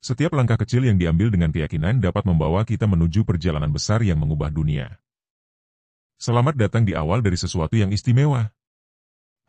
Setiap langkah kecil yang diambil dengan keyakinan dapat membawa kita menuju perjalanan besar yang mengubah dunia. Selamat datang di awal dari sesuatu yang istimewa.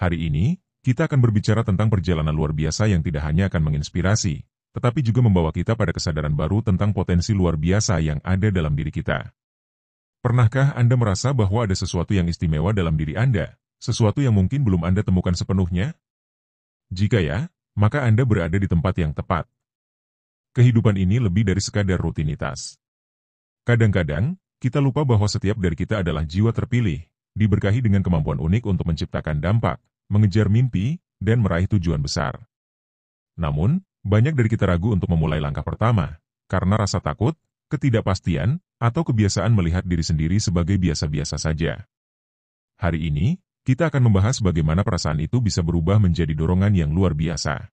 Hari ini, kita akan berbicara tentang perjalanan luar biasa yang tidak hanya akan menginspirasi, tetapi juga membawa kita pada kesadaran baru tentang potensi luar biasa yang ada dalam diri kita. Pernahkah Anda merasa bahwa ada sesuatu yang istimewa dalam diri Anda, sesuatu yang mungkin belum Anda temukan sepenuhnya? Jika ya, maka Anda berada di tempat yang tepat. Kehidupan ini lebih dari sekadar rutinitas. Kadang-kadang, kita lupa bahwa setiap dari kita adalah jiwa terpilih, diberkahi dengan kemampuan unik untuk menciptakan dampak, mengejar mimpi, dan meraih tujuan besar. Namun, banyak dari kita ragu untuk memulai langkah pertama, karena rasa takut, ketidakpastian, atau kebiasaan melihat diri sendiri sebagai biasa-biasa saja. Hari ini, kita akan membahas bagaimana perasaan itu bisa berubah menjadi dorongan yang luar biasa.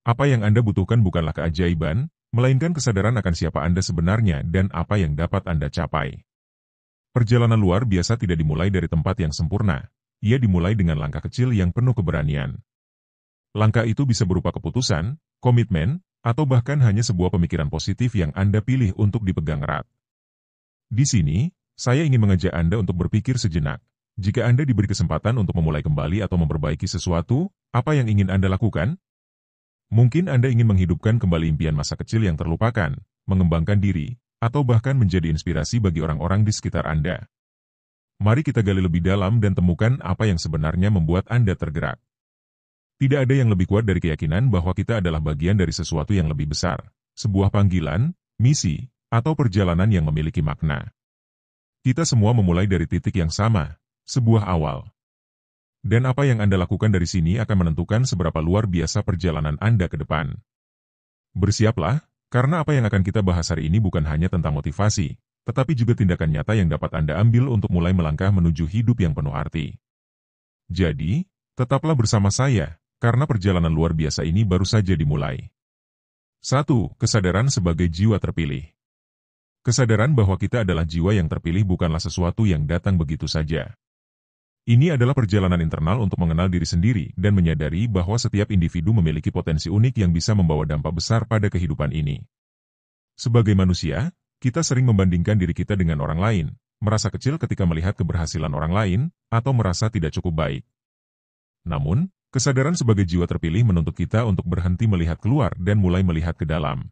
Apa yang Anda butuhkan bukanlah keajaiban, melainkan kesadaran akan siapa Anda sebenarnya dan apa yang dapat Anda capai. Perjalanan luar biasa tidak dimulai dari tempat yang sempurna, ia dimulai dengan langkah kecil yang penuh keberanian. Langkah itu bisa berupa keputusan, komitmen, atau bahkan hanya sebuah pemikiran positif yang Anda pilih untuk dipegang erat. Di sini, saya ingin mengajak Anda untuk berpikir sejenak. Jika Anda diberi kesempatan untuk memulai kembali atau memperbaiki sesuatu, apa yang ingin Anda lakukan? Mungkin Anda ingin menghidupkan kembali impian masa kecil yang terlupakan, mengembangkan diri, atau bahkan menjadi inspirasi bagi orang-orang di sekitar Anda. Mari kita gali lebih dalam dan temukan apa yang sebenarnya membuat Anda tergerak. Tidak ada yang lebih kuat dari keyakinan bahwa kita adalah bagian dari sesuatu yang lebih besar, sebuah panggilan, misi, atau perjalanan yang memiliki makna. Kita semua memulai dari titik yang sama, sebuah awal. Dan apa yang Anda lakukan dari sini akan menentukan seberapa luar biasa perjalanan Anda ke depan. Bersiaplah, karena apa yang akan kita bahas hari ini bukan hanya tentang motivasi, tetapi juga tindakan nyata yang dapat Anda ambil untuk mulai melangkah menuju hidup yang penuh arti. Jadi, tetaplah bersama saya, karena perjalanan luar biasa ini baru saja dimulai. 1. Kesadaran sebagai jiwa terpilih. Kesadaran bahwa kita adalah jiwa yang terpilih bukanlah sesuatu yang datang begitu saja. Ini adalah perjalanan internal untuk mengenal diri sendiri dan menyadari bahwa setiap individu memiliki potensi unik yang bisa membawa dampak besar pada kehidupan ini. Sebagai manusia, kita sering membandingkan diri kita dengan orang lain, merasa kecil ketika melihat keberhasilan orang lain, atau merasa tidak cukup baik. Namun, kesadaran sebagai jiwa terpilih menuntut kita untuk berhenti melihat keluar dan mulai melihat ke dalam.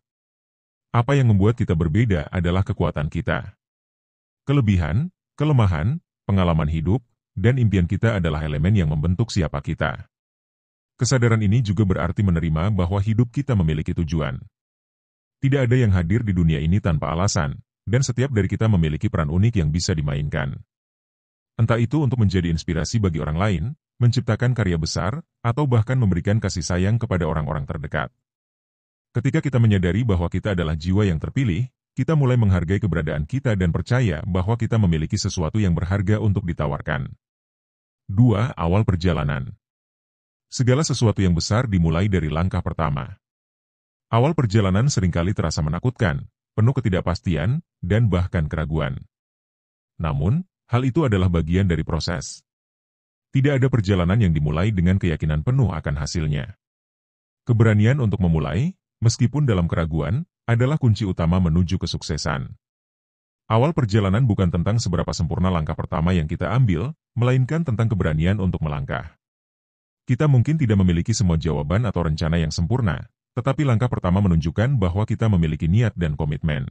Apa yang membuat kita berbeda adalah kekuatan kita. Kelebihan, kelemahan, pengalaman hidup, dan impian kita adalah elemen yang membentuk siapa kita. Kesadaran ini juga berarti menerima bahwa hidup kita memiliki tujuan. Tidak ada yang hadir di dunia ini tanpa alasan, dan setiap dari kita memiliki peran unik yang bisa dimainkan. Entah itu untuk menjadi inspirasi bagi orang lain, menciptakan karya besar, atau bahkan memberikan kasih sayang kepada orang-orang terdekat. Ketika kita menyadari bahwa kita adalah jiwa yang terpilih, kita mulai menghargai keberadaan kita dan percaya bahwa kita memiliki sesuatu yang berharga untuk ditawarkan. 2. Awal perjalanan. Segala sesuatu yang besar dimulai dari langkah pertama. Awal perjalanan seringkali terasa menakutkan, penuh ketidakpastian, dan bahkan keraguan. Namun, hal itu adalah bagian dari proses. Tidak ada perjalanan yang dimulai dengan keyakinan penuh akan hasilnya. Keberanian untuk memulai, meskipun dalam keraguan, adalah kunci utama menuju kesuksesan. Awal perjalanan bukan tentang seberapa sempurna langkah pertama yang kita ambil, melainkan tentang keberanian untuk melangkah. Kita mungkin tidak memiliki semua jawaban atau rencana yang sempurna, tetapi langkah pertama menunjukkan bahwa kita memiliki niat dan komitmen.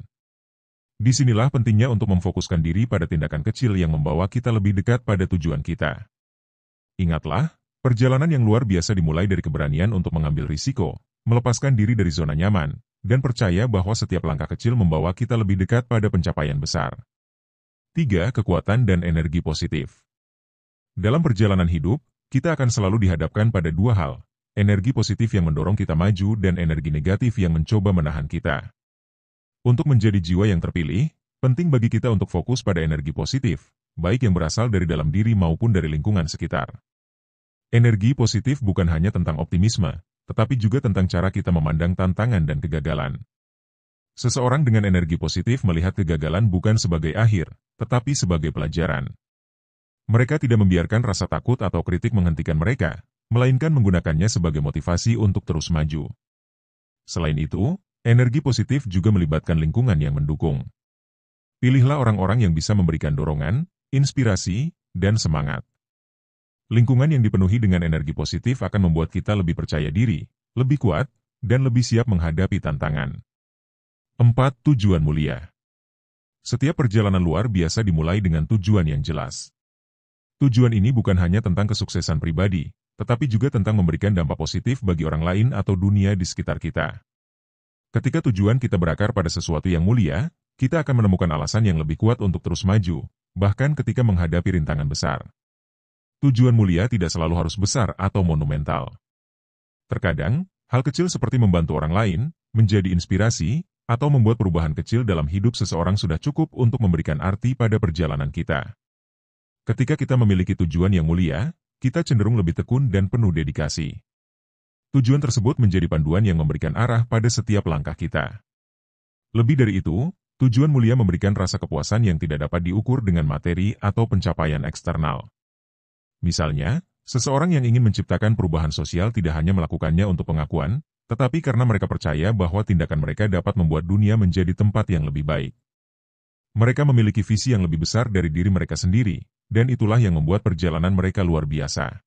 Disinilah pentingnya untuk memfokuskan diri pada tindakan kecil yang membawa kita lebih dekat pada tujuan kita. Ingatlah, perjalanan yang luar biasa dimulai dari keberanian untuk mengambil risiko, melepaskan diri dari zona nyaman, dan percaya bahwa setiap langkah kecil membawa kita lebih dekat pada pencapaian besar. 3. Kekuatan dan energi positif. Dalam perjalanan hidup, kita akan selalu dihadapkan pada dua hal, energi positif yang mendorong kita maju dan energi negatif yang mencoba menahan kita. Untuk menjadi jiwa yang terpilih, penting bagi kita untuk fokus pada energi positif, baik yang berasal dari dalam diri maupun dari lingkungan sekitar. Energi positif bukan hanya tentang optimisme, tetapi juga tentang cara kita memandang tantangan dan kegagalan. Seseorang dengan energi positif melihat kegagalan bukan sebagai akhir, tetapi sebagai pelajaran. Mereka tidak membiarkan rasa takut atau kritik menghentikan mereka, melainkan menggunakannya sebagai motivasi untuk terus maju. Selain itu, Energi positif juga melibatkan lingkungan yang mendukung. Pilihlah orang-orang yang bisa memberikan dorongan, inspirasi, dan semangat. Lingkungan yang dipenuhi dengan energi positif akan membuat kita lebih percaya diri, lebih kuat, dan lebih siap menghadapi tantangan. 4. Tujuan mulia. Setiap perjalanan luar biasa dimulai dengan tujuan yang jelas. Tujuan ini bukan hanya tentang kesuksesan pribadi, tetapi juga tentang memberikan dampak positif bagi orang lain atau dunia di sekitar kita. Ketika tujuan kita berakar pada sesuatu yang mulia, kita akan menemukan alasan yang lebih kuat untuk terus maju, bahkan ketika menghadapi rintangan besar. Tujuan mulia tidak selalu harus besar atau monumental. Terkadang, hal kecil seperti membantu orang lain, menjadi inspirasi, atau membuat perubahan kecil dalam hidup seseorang sudah cukup untuk memberikan arti pada perjalanan kita. Ketika kita memiliki tujuan yang mulia, kita cenderung lebih tekun dan penuh dedikasi. Tujuan tersebut menjadi panduan yang memberikan arah pada setiap langkah kita. Lebih dari itu, tujuan mulia memberikan rasa kepuasan yang tidak dapat diukur dengan materi atau pencapaian eksternal. Misalnya, seseorang yang ingin menciptakan perubahan sosial tidak hanya melakukannya untuk pengakuan, tetapi karena mereka percaya bahwa tindakan mereka dapat membuat dunia menjadi tempat yang lebih baik. Mereka memiliki visi yang lebih besar dari diri mereka sendiri, dan itulah yang membuat perjalanan mereka luar biasa.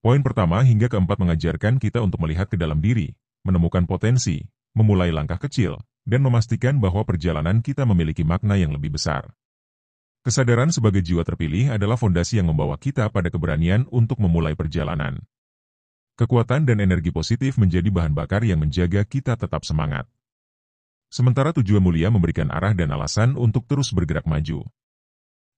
Poin pertama hingga keempat mengajarkan kita untuk melihat ke dalam diri, menemukan potensi, memulai langkah kecil, dan memastikan bahwa perjalanan kita memiliki makna yang lebih besar. Kesadaran sebagai jiwa terpilih adalah fondasi yang membawa kita pada keberanian untuk memulai perjalanan. Kekuatan dan energi positif menjadi bahan bakar yang menjaga kita tetap semangat. Sementara tujuan mulia memberikan arah dan alasan untuk terus bergerak maju.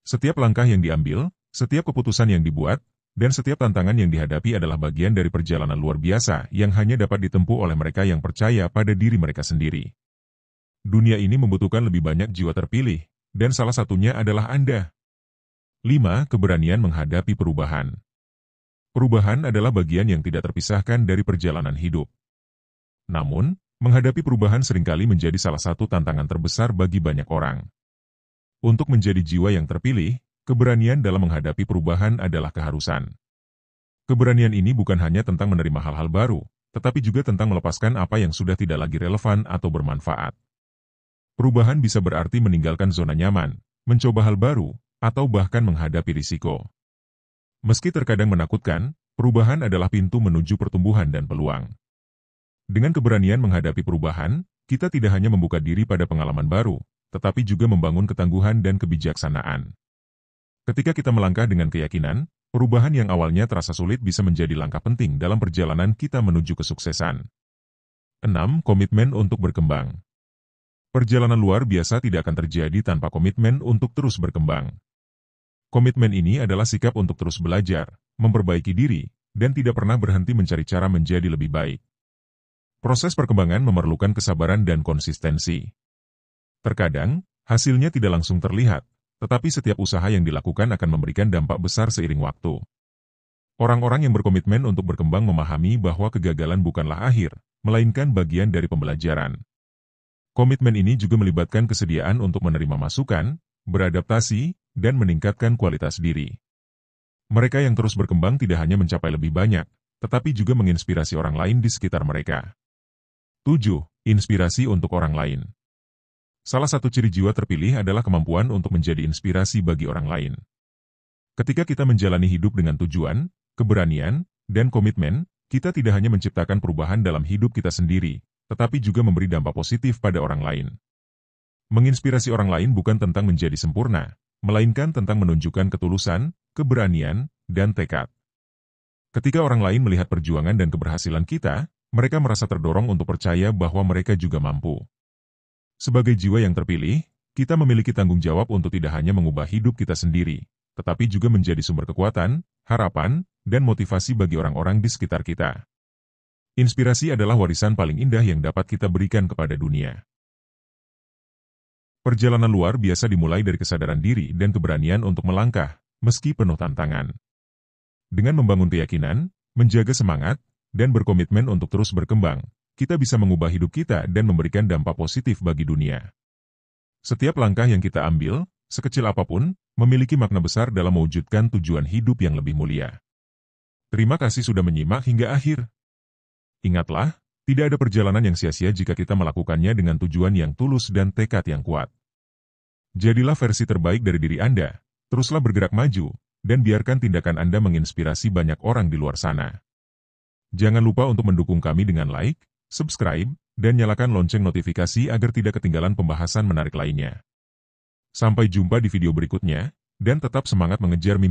Setiap langkah yang diambil, setiap keputusan yang dibuat, dan setiap tantangan yang dihadapi adalah bagian dari perjalanan luar biasa yang hanya dapat ditempuh oleh mereka yang percaya pada diri mereka sendiri. Dunia ini membutuhkan lebih banyak jiwa terpilih, dan salah satunya adalah Anda. 5. Keberanian menghadapi perubahan. Perubahan adalah bagian yang tidak terpisahkan dari perjalanan hidup. Namun, menghadapi perubahan seringkali menjadi salah satu tantangan terbesar bagi banyak orang. Untuk menjadi jiwa yang terpilih, keberanian dalam menghadapi perubahan adalah keharusan. Keberanian ini bukan hanya tentang menerima hal-hal baru, tetapi juga tentang melepaskan apa yang sudah tidak lagi relevan atau bermanfaat. Perubahan bisa berarti meninggalkan zona nyaman, mencoba hal baru, atau bahkan menghadapi risiko. Meski terkadang menakutkan, perubahan adalah pintu menuju pertumbuhan dan peluang. Dengan keberanian menghadapi perubahan, kita tidak hanya membuka diri pada pengalaman baru, tetapi juga membangun ketangguhan dan kebijaksanaan. Ketika kita melangkah dengan keyakinan, perubahan yang awalnya terasa sulit bisa menjadi langkah penting dalam perjalanan kita menuju kesuksesan. 6. Komitmen untuk berkembang. Perjalanan luar biasa tidak akan terjadi tanpa komitmen untuk terus berkembang. Komitmen ini adalah sikap untuk terus belajar, memperbaiki diri, dan tidak pernah berhenti mencari cara menjadi lebih baik. Proses perkembangan memerlukan kesabaran dan konsistensi. Terkadang, hasilnya tidak langsung terlihat, tetapi setiap usaha yang dilakukan akan memberikan dampak besar seiring waktu. Orang-orang yang berkomitmen untuk berkembang memahami bahwa kegagalan bukanlah akhir, melainkan bagian dari pembelajaran. Komitmen ini juga melibatkan kesediaan untuk menerima masukan, beradaptasi, dan meningkatkan kualitas diri. Mereka yang terus berkembang tidak hanya mencapai lebih banyak, tetapi juga menginspirasi orang lain di sekitar mereka. 7. Inspirasi untuk orang lain. Salah satu ciri jiwa terpilih adalah kemampuan untuk menjadi inspirasi bagi orang lain. Ketika kita menjalani hidup dengan tujuan, keberanian, dan komitmen, kita tidak hanya menciptakan perubahan dalam hidup kita sendiri, tetapi juga memberi dampak positif pada orang lain. Menginspirasi orang lain bukan tentang menjadi sempurna, melainkan tentang menunjukkan ketulusan, keberanian, dan tekad. Ketika orang lain melihat perjuangan dan keberhasilan kita, mereka merasa terdorong untuk percaya bahwa mereka juga mampu. Sebagai jiwa yang terpilih, kita memiliki tanggung jawab untuk tidak hanya mengubah hidup kita sendiri, tetapi juga menjadi sumber kekuatan, harapan, dan motivasi bagi orang-orang di sekitar kita. Inspirasi adalah warisan paling indah yang dapat kita berikan kepada dunia. Perjalanan luar biasa dimulai dari kesadaran diri dan keberanian untuk melangkah, meski penuh tantangan. Dengan membangun keyakinan, menjaga semangat, dan berkomitmen untuk terus berkembang, kita bisa mengubah hidup kita dan memberikan dampak positif bagi dunia. Setiap langkah yang kita ambil, sekecil apapun, memiliki makna besar dalam mewujudkan tujuan hidup yang lebih mulia. Terima kasih sudah menyimak hingga akhir. Ingatlah, Tidak ada perjalanan yang sia-sia jika kita melakukannya dengan tujuan yang tulus dan tekad yang kuat. Jadilah versi terbaik dari diri Anda, teruslah bergerak maju, dan biarkan tindakan Anda menginspirasi banyak orang di luar sana. Jangan lupa untuk mendukung kami dengan like, subscribe, dan nyalakan lonceng notifikasi agar tidak ketinggalan pembahasan menarik lainnya. Sampai jumpa di video berikutnya, dan tetap semangat mengejar mimpi.